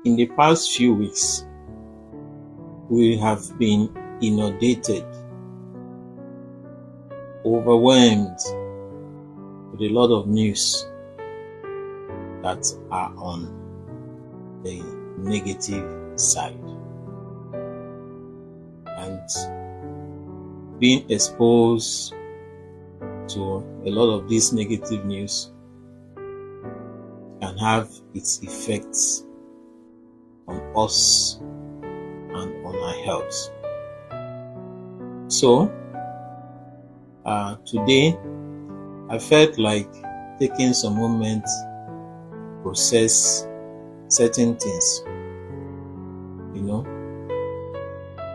in the past few weeks, we have been inundated, overwhelmed with a lot of news that are on the negative side. And being exposed to a lot of this negative news can have its effects on us and on our health. So, today, I felt like taking some moment to process certain things,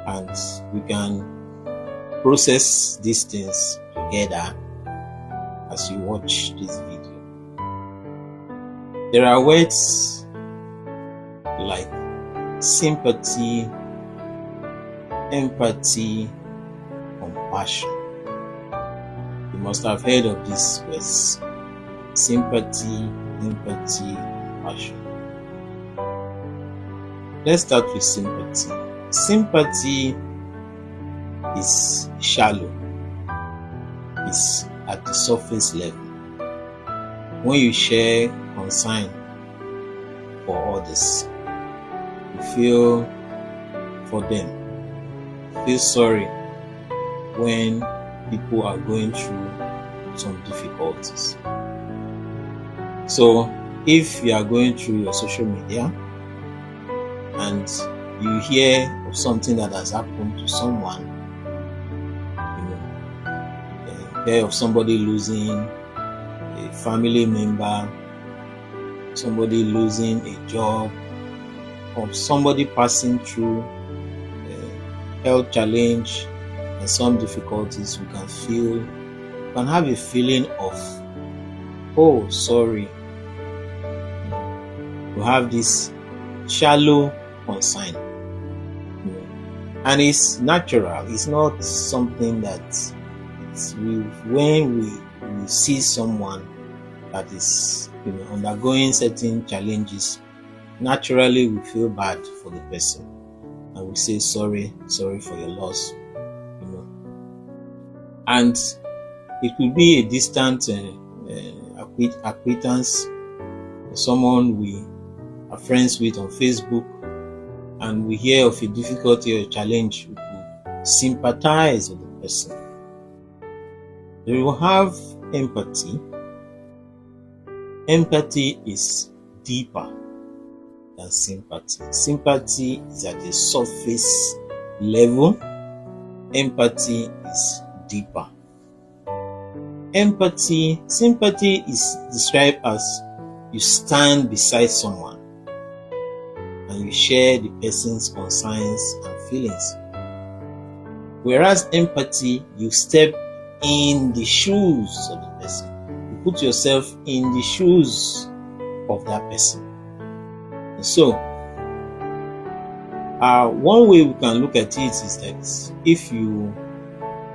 and we can process these things together as you watch this video. There are words like sympathy, empathy, compassion. You must have heard of these words: sympathy, empathy, compassion. Let's start with sympathy. Sympathy is shallow. It's at the surface level. When you share concern for others, you feel for them. You feel sorry when people are going through some difficulties. So, if you are going through your social media and you hear of something that has happened to someone, hear of somebody losing a family member, somebody losing a job, or somebody passing through a health challenge and some difficulties, you can have a feeling of, oh, sorry. You have this shallow concern. And it's natural. It's not something that when we see someone that is undergoing certain challenges, naturally we feel bad for the person and we say sorry for your loss. And it could be a distant acquaintance, someone we are friends with on Facebook, and we hear of a difficulty or a challenge, we could sympathize with the person. We will have empathy. Empathy is deeper than sympathy. Sympathy is at the surface level. Empathy is deeper. Sympathy is described as you stand beside someone and you share the person's concerns and feelings. Whereas empathy, you step in the shoes of the person. You put yourself in the shoes of that person. And so, one way we can look at it is that if you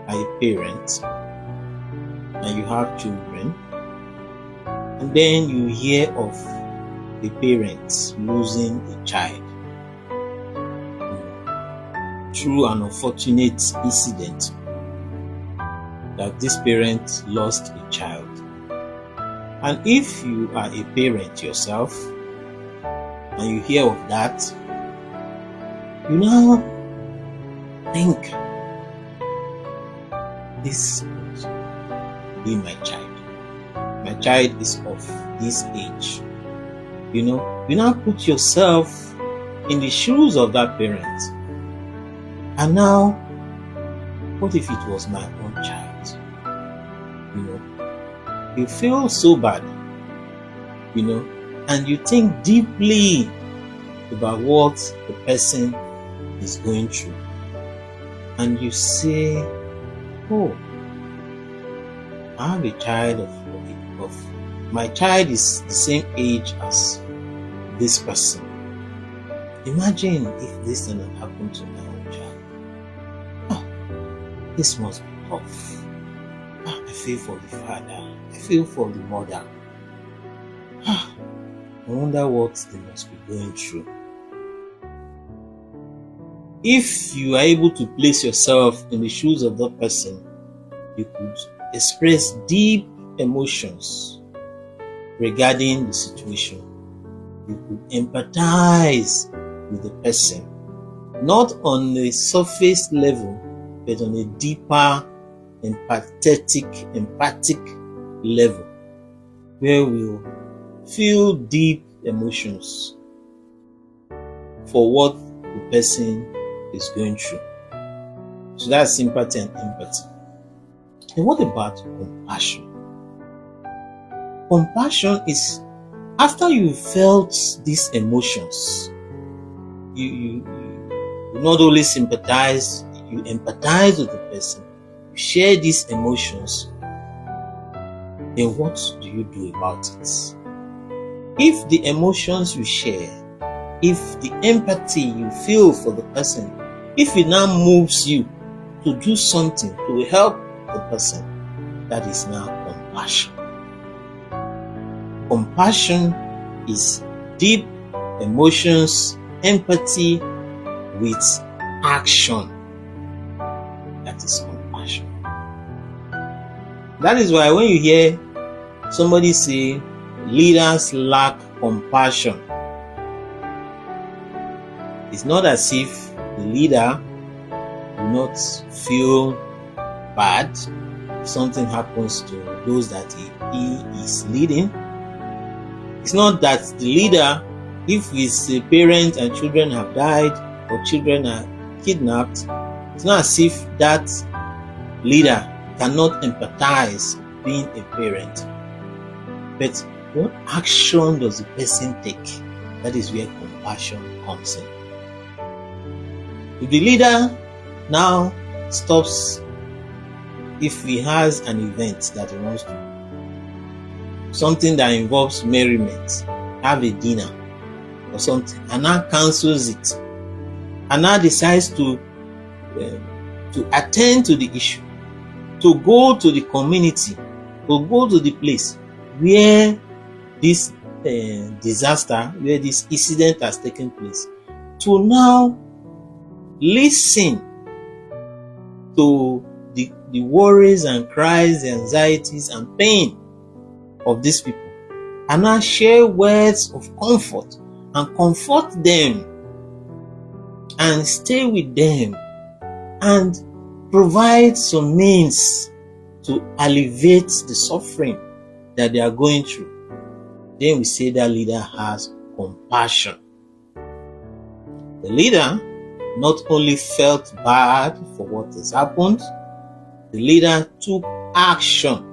are a parent and you have children, and then you hear of a parent losing a child through an unfortunate incident, that this parent lost a child. And if you are a parent yourself and you hear of that, you now think, this could be my child. My child is of this age. You now put yourself in the shoes of that parent. And now, what if it was my own child? You feel so bad, and you think deeply about what the person is going through. And you say, oh, I have a child of my child is the same age as this person. Imagine if this did not happen to my own child. This must be tough. I feel for the father. I feel for the mother. I wonder what they must be going through. if you are able to place yourself in the shoes of that person, you could express deep emotions regarding the situation. You could empathize with the person, not on a surface level, but on a deeper, empathic level, where we'll feel deep emotions for what the person is going through. So that's sympathy and empathy. And what about compassion? Compassion is after you felt these emotions, you not only sympathize, you empathize with the person, you share these emotions, then what do you do about it? If the emotions you share, if the empathy you feel for the person, if it now moves you to do something to help the person, that is now compassion. Compassion is deep emotions, empathy with action. That is compassion. That is why when you hear somebody say leaders lack compassion, it's not as if the leader will not feel bad if something happens to those that he is leading. It's not that the leader, if his parents and children have died or children are kidnapped, it's not as if that leader cannot empathize being a parent. But what action does the person take? That is where compassion comes in. If the leader now stops, if he has an event that he wants to, something that involves merriment, have a dinner or something, and now cancels it, and now decides to attend to the issue, to go to the community, to go to the place where this disaster, where this incident has taken place, to now listen to the worries and cries, the anxieties and pain of these people, and now share words of comfort and comfort them and stay with them and provide some means to alleviate the suffering that they are going through, then we say that leader has compassion. The leader not only felt bad for what has happened, the leader took action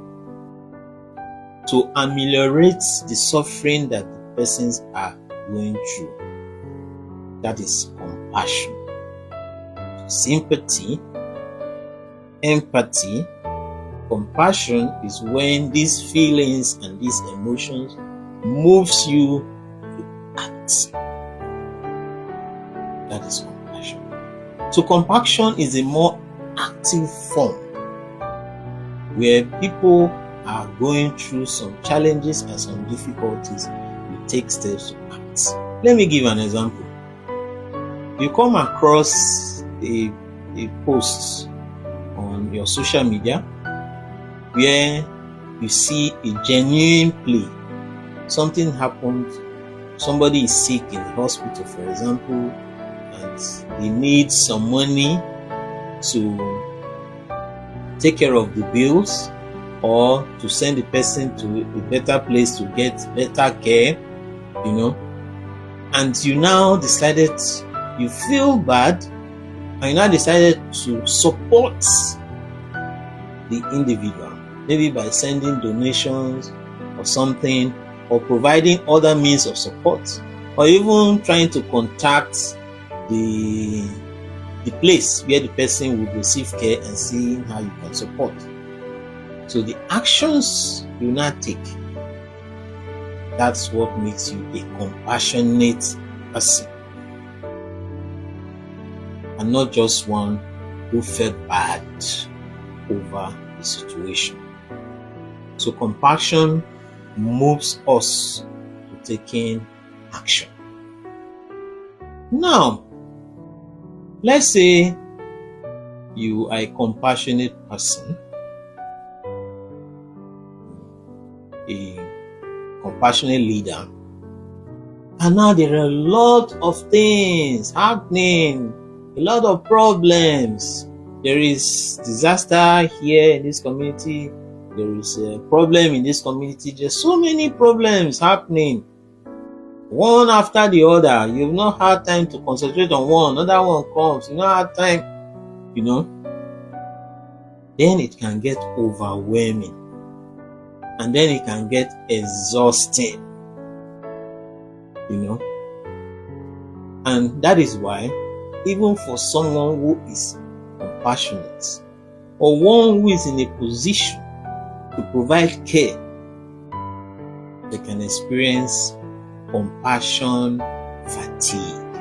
to ameliorate the suffering that the persons are going through. That is compassion. Sympathy, empathy, compassion is when these feelings and these emotions moves you to act. That is compassion. So compassion is a more active form where people are going through some challenges and some difficulties, you take steps to act. Let me give an example. You come across a post on your social media where you see a genuine plea. Something happened, somebody is sick in the hospital, for example, and they need some money to take care of the bills or to send the person to a better place to get better care, and you now decided, you feel bad, and you now decided to support the individual, maybe by sending donations or something, or providing other means of support, or even trying to contact the place where the person will receive care and see how you can support. So the actions you now take, that's what makes you a compassionate person, and not just one who felt bad over the situation. So compassion moves us to taking action. Now, Let's say you are a compassionate person, a compassionate leader, and now there are a lot of things happening, a lot of problems. There is disaster here in this community. There is a problem in this community. There's so many problems happening, one after the other. You've not had time to concentrate on one. Another one comes. You don't have time, Then it can get overwhelming. And then it can get exhausting. And that is why, even for someone who is compassionate, or one who is in a position to provide care, they can experience compassion fatigue.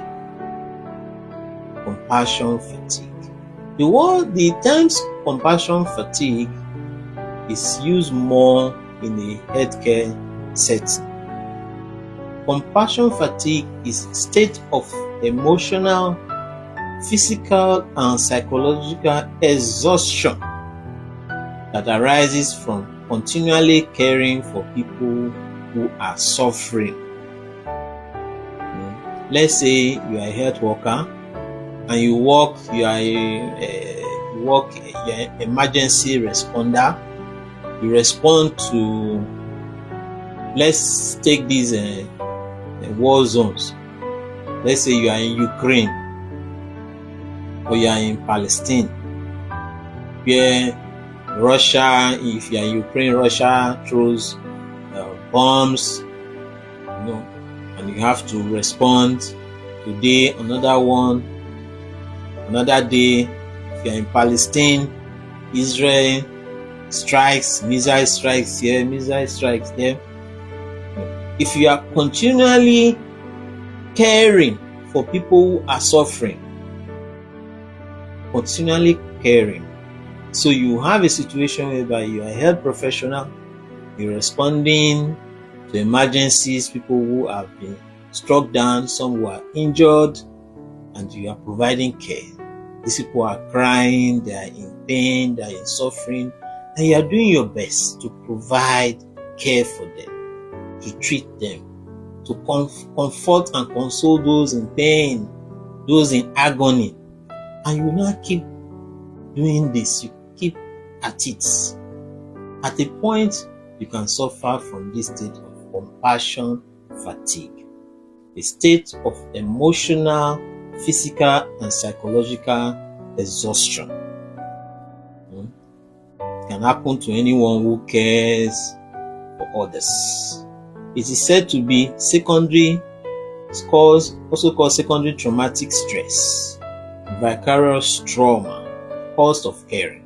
Compassion fatigue. The terms compassion fatigue is used more in a healthcare setting. Compassion fatigue is a state of emotional, physical, and psychological exhaustion that arises from continually caring for people who are suffering. Let's say you are a health worker and you are an emergency responder. You respond to, let's take these war zones. Let's say you are in Ukraine or you are in Palestine, where Russia, if you are in Ukraine, Russia throws bombs, and you have to respond. Today, another day. If you are in Palestine, Israel strikes, missile strikes here, missile strikes there. If you are continually caring for people who are suffering, continually caring, so you have a situation whereby you are a health professional, you're responding to emergencies, people who have been struck down, some who are injured, and you are providing care. These people are crying, they are in pain, they are in suffering, and you are doing your best to provide care for them, to treat them, to comfort and console those in pain, those in agony. And you will not keep doing this, you keep at it. At a point, you can suffer from this state of compassion fatigue, a state of emotional, physical, and psychological exhaustion. It can happen to anyone who cares for others. It is said to be secondary, also called secondary traumatic stress, vicarious trauma, cost of caring.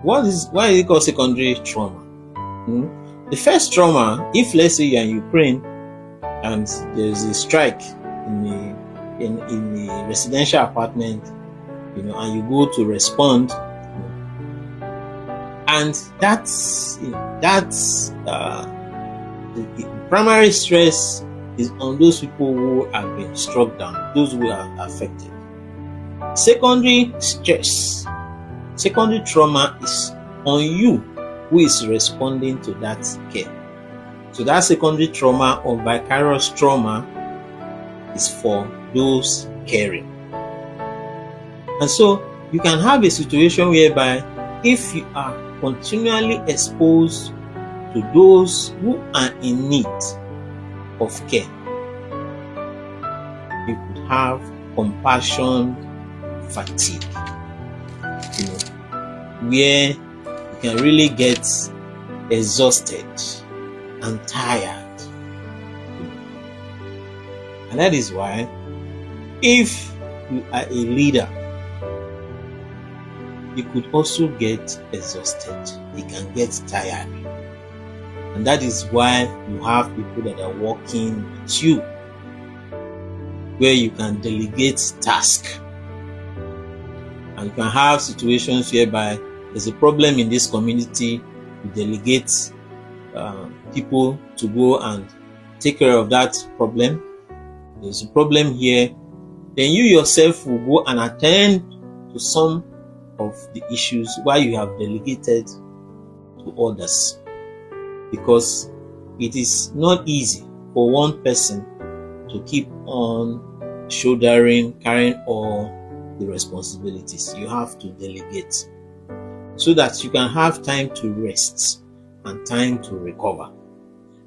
Why is it called secondary trauma? The first trauma, if let's say you are in Ukraine and there's a strike in a residential apartment, and you go to respond, and that's the primary stress is on those people who have been struck down, those who are affected. Secondary stress, secondary trauma is on you who is responding to that care. So that secondary trauma or vicarious trauma is for those caring. And so you can have a situation whereby if you are continually exposed to those who are in need of care, you could have compassion fatigue, where you can really get exhausted and tired. And that is why, if you are a leader, you could also get exhausted. You can get tired. And that is why you have people that are working with you, where you can delegate tasks. And you can have situations whereby there's a problem in this community, you delegate people to go and take care of that problem. There's a problem here, then you yourself will go and attend to some of the issues while you have delegated to others, because it is not easy for one person to keep on shouldering, carrying all the responsibilities. You have to delegate so that you can have time to rest and time to recover.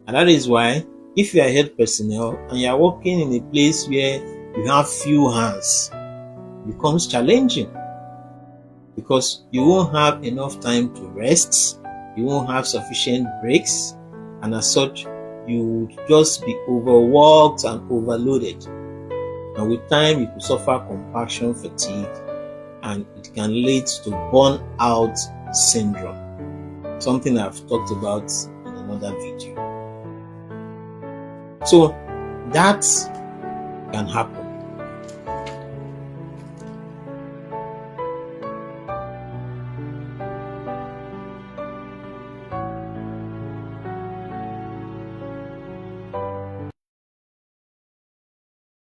And that is why if you are head personnel and you are working in a place where you have few hands, it becomes challenging, because you won't have enough time to rest, you won't have sufficient breaks, and as such, you would just be overworked and overloaded. And with time, you could suffer compaction fatigue, and it can lead to burnout syndrome, something I've talked about in another video. So that can happen.